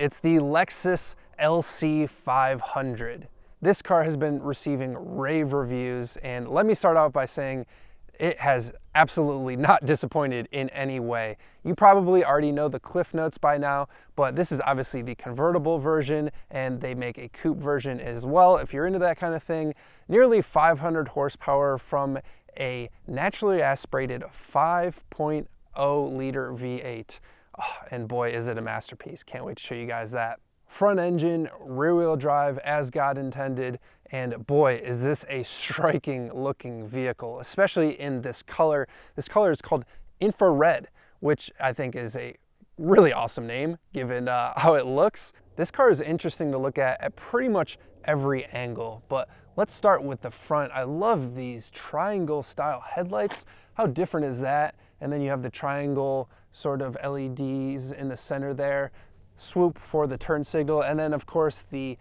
It's the Lexus LC500. This car has been receiving rave reviews, and let me start out by saying it has absolutely not disappointed in any way. You probably already know the cliff notes by now, but this is obviously the convertible version, and they make a coupe version as well if you're into that kind of thing. Nearly 500 horsepower from a naturally aspirated 5.0 liter V8. Oh, and boy, is it a masterpiece. Can't wait to show you guys that. Front engine, rear wheel drive as God intended, and boy, is this a striking looking vehicle, especially in this color. This color is called infrared, which I think is a really awesome name given how it looks. This car is interesting to look at pretty much every angle, but let's start with the front. I love these triangle style headlights. How different is that? And then you have the triangle sort of LEDs in the center there. Swoop for the turn signal, and then of course the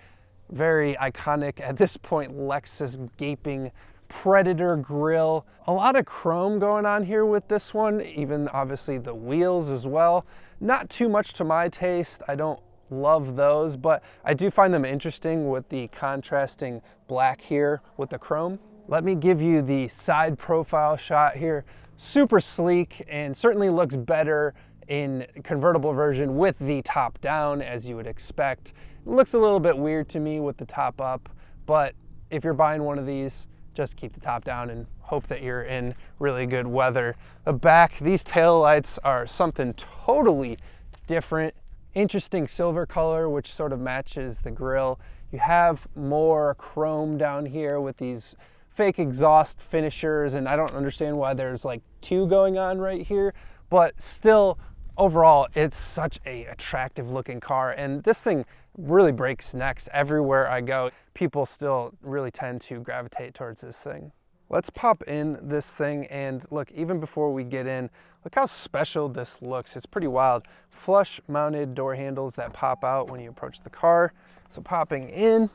very iconic at this point Lexus gaping Predator grille. A lot of chrome going on here with this one, even obviously the wheels as well. Not too much to my taste. I don't love those, but I do find them interesting with the contrasting black here with the chrome. Let me give you the side profile shot here. Super sleek and certainly looks better in convertible version with the top down, as you would expect. It looks a little bit weird to me with the top up, but if you're buying one of these, just keep the top down and hope that you're in really good weather. The back, these taillights are something totally different. Interesting silver color, which sort of matches the grille. You have more chrome down here with these fake exhaust finishers, and I don't understand why there's like two going on right here, but still, overall, it's such a attractive looking car, and this thing really breaks necks everywhere I go. People still really tend to gravitate towards this thing. Let's pop in this thing and look, even before we get in, look how special this looks. It's pretty wild. Flush mounted door handles that pop out when you approach the car. So popping in,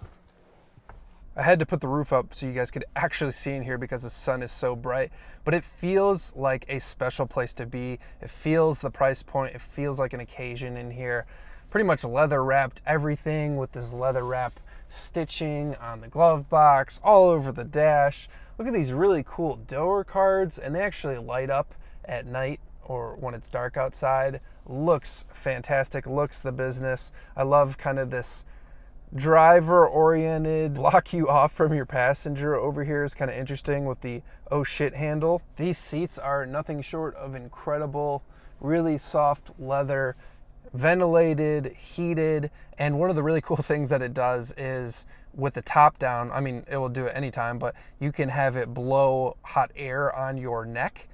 I had to put the roof up so you guys could actually see in here because the sun is so bright, but it feels like a special place to be. It feels the price point. It feels like an occasion in here. Pretty much leather wrapped everything with this leather wrap stitching on the glove box, all over the dash. Look at these really cool door cards, and they actually light up at night or when it's dark outside. Looks fantastic, looks the business. I love kind of this driver-oriented, block you off from your passenger over here is kind of interesting with the oh shit handle. These seats are nothing short of incredible, really soft leather, ventilated, heated, and one of the really cool things that it does is with the top down, I mean, it will do it anytime, but you can have it blow hot air on your neck.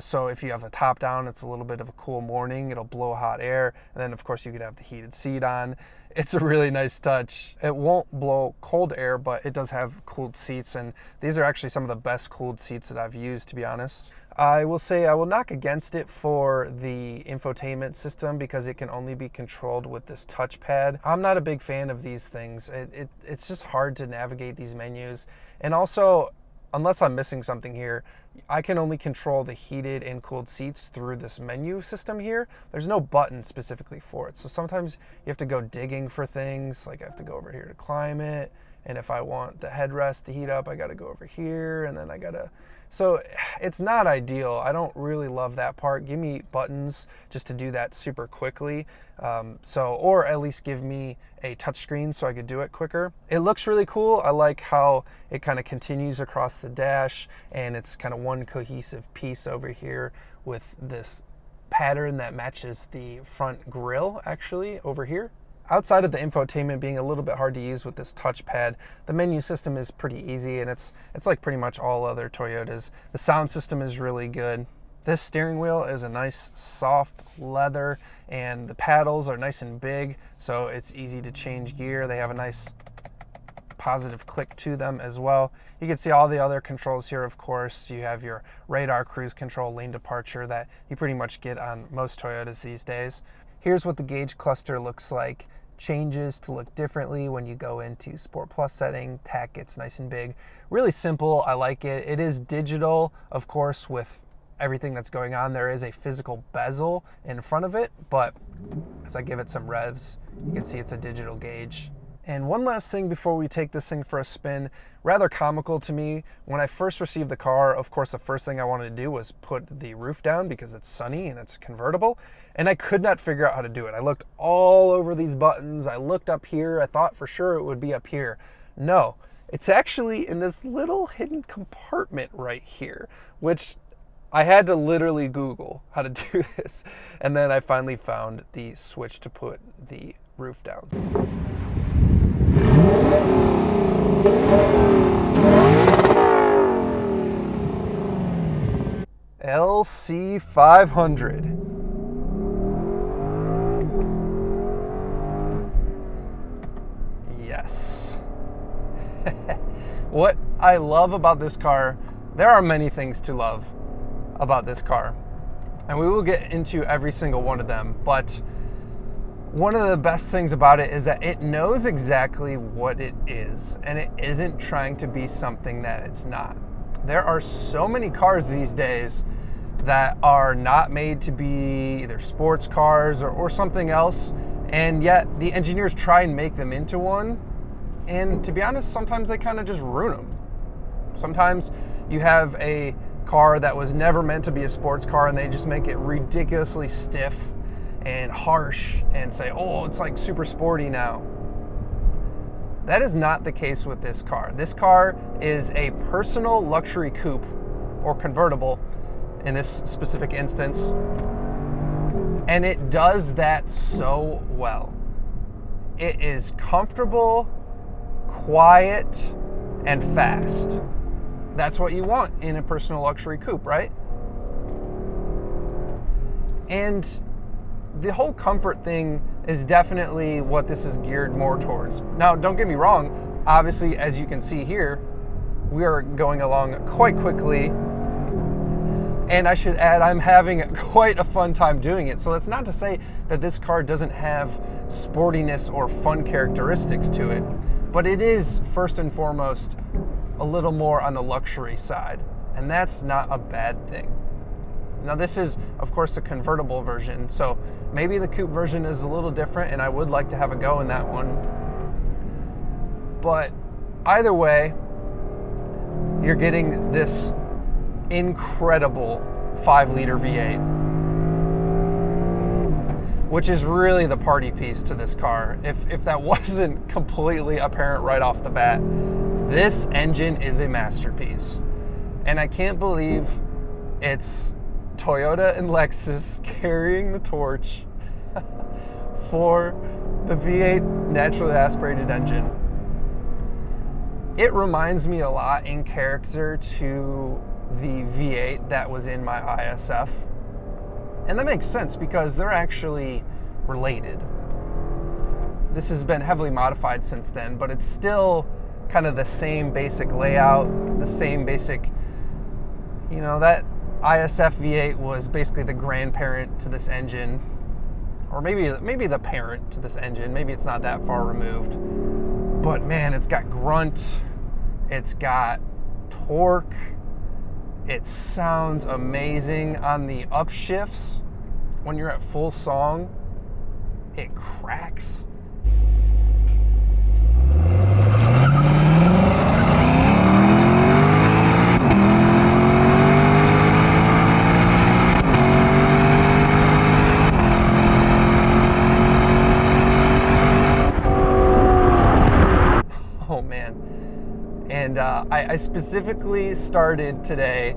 So if you have the top down, it's a little bit of a cool morning, it'll blow hot air. And then of course you could have the heated seat on. It's a really nice touch. It won't blow cold air, but it does have cooled seats. And these are actually some of the best cooled seats that I've used, to be honest. I will say I will knock against it for the infotainment system because it can only be controlled with this touchpad. I'm not a big fan of these things. It's just hard to navigate these menus. And also, unless I'm missing something here, I can only control the heated and cooled seats through this menu system here. There's no button specifically for it. So sometimes you have to go digging for things, like I have to go over here to climate, and if I want the headrest to heat up, I gotta go over here, and then I gotta... So it's not ideal. I don't really love that part. Give me buttons just to do that super quickly. Or at least give me a touchscreen so I could do it quicker. It looks really cool. I like how it kind of continues across the dash, and it's kind of one cohesive piece over here with this pattern that matches the front grille actually over here. Outside of the infotainment being a little bit hard to use with this touchpad, the menu system is pretty easy, and it's like pretty much all other Toyotas. The sound system is really good. This steering wheel is a nice soft leather, and the paddles are nice and big, so it's easy to change gear. They have a nice positive click to them as well. You can see all the other controls here, of course. You have your radar, cruise control, lane departure that you pretty much get on most Toyotas these days. Here's what the gauge cluster looks like. Changes to look differently when you go into Sport Plus setting. TAC gets nice and big. Really simple, I like it. It is digital, of course, with everything that's going on. There is a physical bezel in front of it, but as I give it some revs, you can see it's a digital gauge. And one last thing before we take this thing for a spin, rather comical to me, when I first received the car, of course, the first thing I wanted to do was put the roof down because it's sunny and it's convertible, and I could not figure out how to do it. I looked all over these buttons. I looked up here. I thought for sure it would be up here. No, it's actually in this little hidden compartment right here, which I had to literally Google how to do this. And then I finally found the switch to put the roof down. LC500. Yes. What I love about this car, there are many things to love about this car, and we will get into every single one of them, but one of the best things about it is that it knows exactly what it is, and it isn't trying to be something that it's not. There are so many cars these days that are not made to be either sports cars or something else, and yet the engineers try and make them into one, and to be honest, sometimes they kind of just ruin them. Sometimes you have a car that was never meant to be a sports car and they just make it ridiculously stiff and harsh and say, oh, it's like super sporty now. That is not the case with this car. This car is a personal luxury coupe or convertible in this specific instance, and it does that so well. It is comfortable, quiet, and fast. That's what you want in a personal luxury coupe, right? And the whole comfort thing is definitely what this is geared more towards. Now, don't get me wrong. Obviously, as you can see here, we are going along quite quickly. And I should add, I'm having quite a fun time doing it. So that's not to say that this car doesn't have sportiness or fun characteristics to it, but it is first and foremost a little more on the luxury side, and that's not a bad thing. Now, this is, of course, the convertible version, so maybe the coupe version is a little different, and I would like to have a go in that one. But either way, you're getting this incredible 5-liter V8, which is really the party piece to this car. If that wasn't completely apparent right off the bat, this engine is a masterpiece. And I can't believe it's Toyota and Lexus carrying the torch for the V8 naturally aspirated engine. It reminds me a lot in character to the V8 that was in my ISF. And that makes sense because they're actually related. This has been heavily modified since then, but it's still kind of the same basic layout, the same basic, you know, that ISF V8 was basically the grandparent to this engine, or maybe the parent to this engine. Maybe it's not that far removed, but man, it's got grunt, it's got torque, it sounds amazing on the upshifts. When you're at full song, it cracks. Oh man. And I specifically started today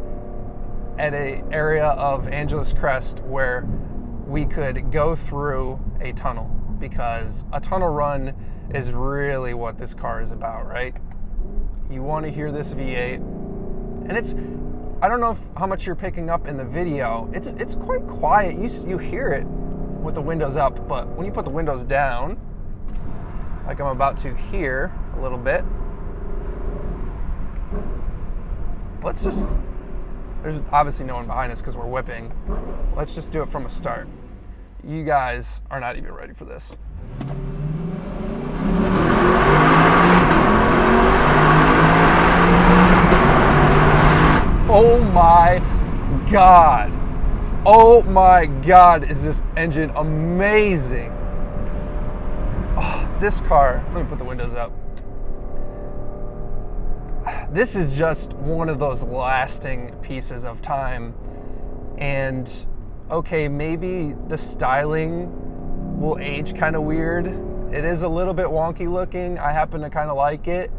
at an area of Angeles Crest where we could go through a tunnel, because a tunnel run is really what this car is about, right? You want to hear this V8, and it's, I don't know how much you're picking up in the video, it's quite quiet. You hear it with the windows up, but when you put the windows down, like I'm about to here a little bit, let's just, there's obviously no one behind us because we're whipping. Let's just do it from a start. You guys are not even ready for this. Oh my God. Oh my God, is this engine amazing. Oh, this car, let me put the windows up. This is just one of those lasting pieces of time. And okay, maybe the styling will age kind of weird. It is a little bit wonky looking. I happen to kind of like it.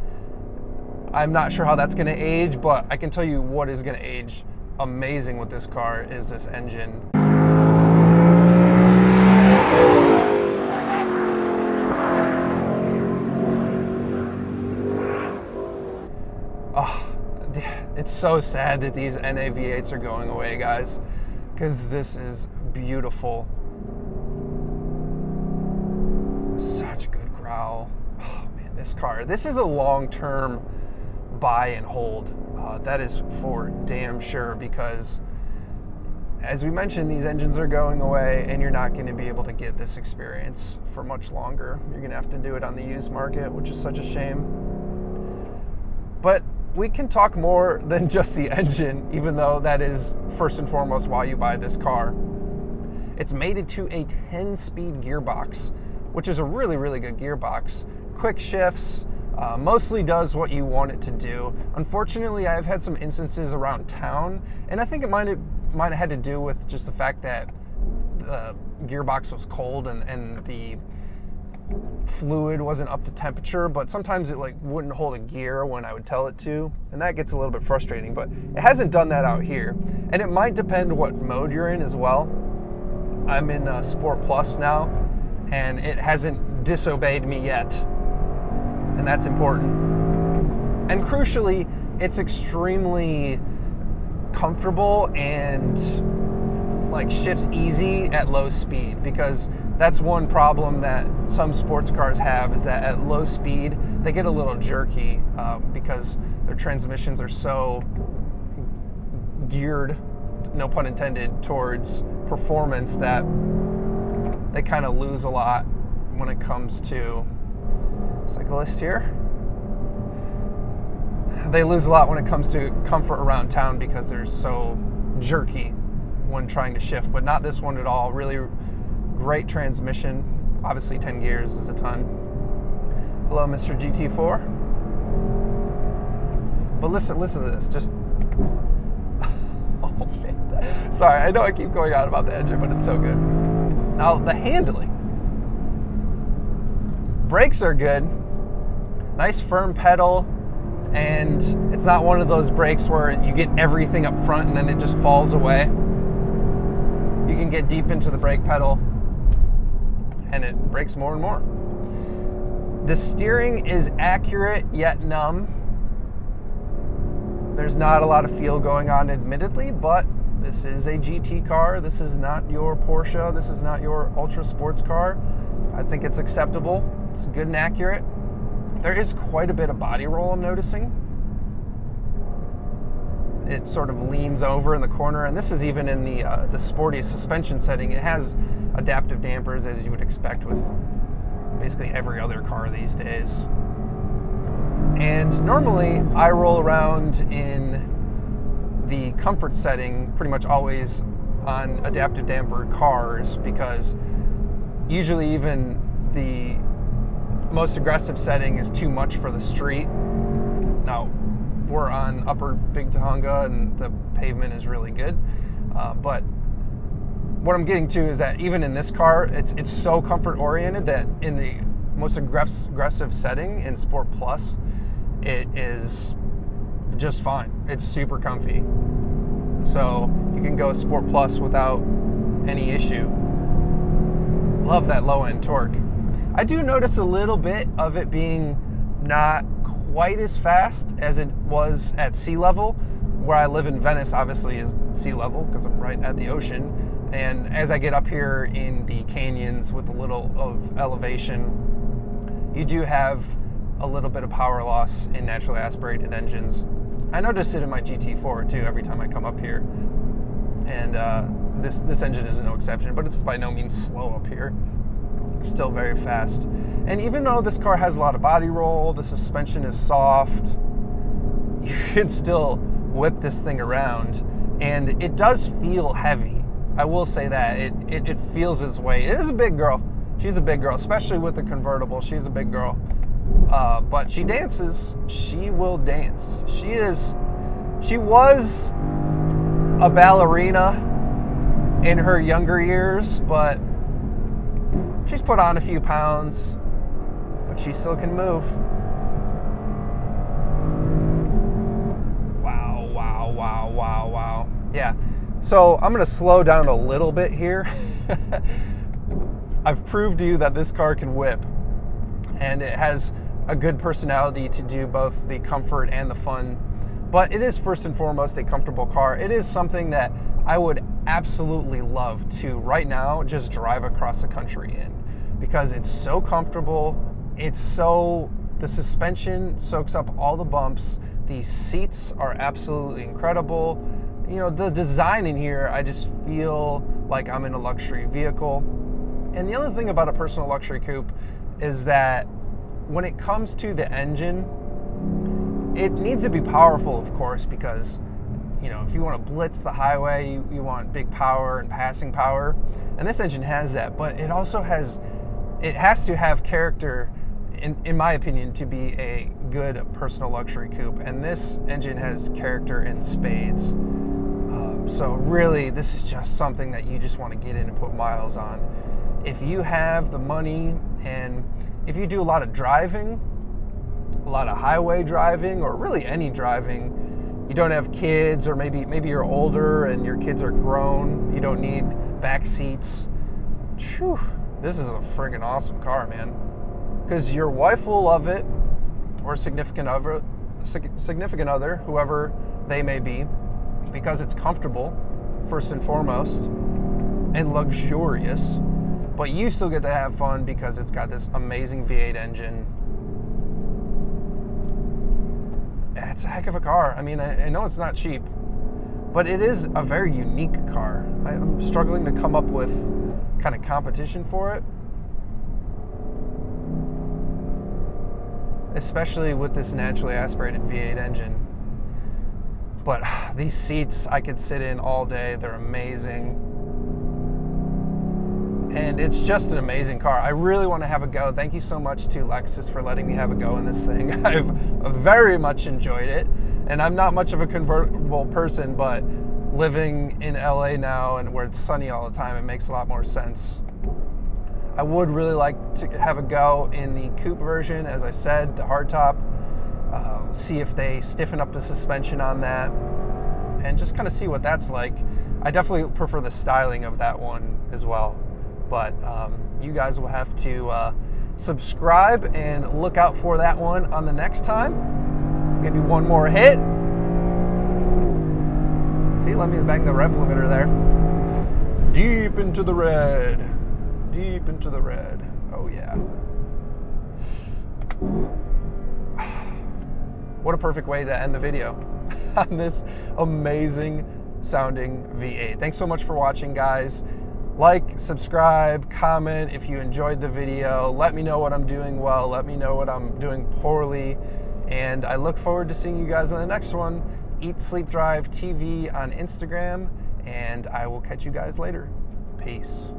I'm not sure how that's going to age, but I can tell you what is going to age amazing with this car is this engine. Oh, it's so sad that these NA V8s are going away, guys, because this is beautiful. Such good growl. Oh man, this car. This is a long-term buy and hold. That is for damn sure, because as we mentioned, these engines are going away and you're not going to be able to get this experience for much longer. You're going to have to do it on the used market, which is such a shame. But we can talk more than just the engine, even though that is first and foremost why you buy this car. It's mated to a 10-speed gearbox, which is a really, really good gearbox. Quick shifts, mostly does what you want it to do. Unfortunately, I've had some instances around town, and I think it might have had to do with just the fact that the gearbox was cold and the fluid wasn't up to temperature, but sometimes it like wouldn't hold a gear when I would tell it to, and that gets a little bit frustrating, but it hasn't done that out here. And it might depend what mode you're in as well. I'm in Sport Plus now, and it hasn't disobeyed me yet, and that's important. And crucially, it's extremely comfortable and like shifts easy at low speed, because that's one problem that some sports cars have, is that at low speed they get a little jerky because their transmissions are so geared, no pun intended, towards performance that they kind of lose a lot when it comes to cyclist here. They lose a lot when it comes to comfort around town because they're so jerky when trying to shift, but not this one at all. Really great transmission. Obviously 10 gears is a ton. Hello, Mr. GT4. But listen to this. Just oh man. Sorry, I know I keep going on about the engine, but it's so good. Now the handling. Brakes are good. Nice firm pedal, and it's not one of those brakes where you get everything up front and then it just falls away. You can get deep into the brake pedal and it brakes more and more. The steering is accurate yet numb. There's not a lot of feel going on, admittedly, but this is a GT car. This is not your Porsche. This is not your ultra sports car. I think it's acceptable. It's good and accurate. There is quite a bit of body roll I'm noticing. It sort of leans over in the corner, and this is even in the sporty suspension setting. It has adaptive dampers, as you would expect with basically every other car these days. And normally I roll around in the comfort setting pretty much always on adaptive damper cars, because usually even the most aggressive setting is too much for the street. Now, we're on Upper Big Tahunga and the pavement is really good, but what I'm getting to is that even in this car, it's so comfort oriented that in the most aggressive setting in Sport Plus, it is just fine. It's super comfy. So you can go Sport Plus without any issue. Love that low end torque. I do notice a little bit of it being not quite as fast as it was at sea level. Where I live in Venice, obviously, is sea level because I'm right at the ocean. And as I get up here in the canyons with a little of elevation, you do have a little bit of power loss in naturally aspirated engines. I notice it in my GT4 too every time I come up here. And this engine is no exception, but it's by no means slow up here. Still very fast. And even though this car has a lot of body roll, the suspension is soft, you can still whip this thing around And it does feel heavy. I will say that. It feels its weight. It is a big girl. She's a big girl, especially with the convertible. She's a big girl. But she dances. She will dance. She was a ballerina in her younger years, but she's put on a few pounds, but she still can move. Wow, wow, wow, wow, wow. Yeah, so I'm gonna slow down a little bit here. I've proved to you that this car can whip, and it has a good personality to do both the comfort and the fun. But it is first and foremost a comfortable car. It is something that I would absolutely love to right now just drive across the country in, because it's so comfortable. The suspension soaks up all the bumps. These seats are absolutely incredible. You know, the design in here, I just feel like I'm in a luxury vehicle. And the other thing about a personal luxury coupe is that when it comes to the engine, it needs to be powerful, of course, because, you know, if you want to blitz the highway, you want big power and passing power. And this engine has that, but it also has to have character, in my opinion, to be a good personal luxury coupe. And this engine has character in spades. So really, this is just something that you just want to get in and put miles on. If you have the money, and if you do a lot of driving, a lot of highway driving, or really any driving, you don't have kids, or maybe you're older and your kids are grown, you don't need back seats. Whew, this is a friggin' awesome car, man. Because your wife will love it, or significant other, whoever they may be, because it's comfortable, first and foremost, and luxurious. But you still get to have fun because it's got this amazing V8 engine. It's a heck of a car. I mean, I know it's not cheap, but it is a very unique car. I'm struggling to come up with kind of competition for it, especially with this naturally aspirated V8 engine. But these seats I could sit in all day. They're amazing. And it's just an amazing car. I really want to have a go. Thank you so much to Lexus for letting me have a go in this thing. I've very much enjoyed it. And I'm not much of a convertible person, but living in LA now and where it's sunny all the time, it makes a lot more sense. I would really like to have a go in the coupe version, as I said, the hardtop. See if they stiffen up the suspension on that and just kind of see what that's like. I definitely prefer the styling of that one as well. But you guys will have to subscribe and look out for that one on the next time. I'll give you one more hit. See, let me bang the rev limiter there. Deep into the red. Deep into the red. Oh yeah. What a perfect way to end the video on this amazing sounding V8. Thanks so much for watching, guys. Like, subscribe, comment if you enjoyed the video. Let me know what I'm doing well. Let me know what I'm doing poorly. And I look forward to seeing you guys on the next one. Eat, Sleep, Drive TV on Instagram. And I will catch you guys later. Peace.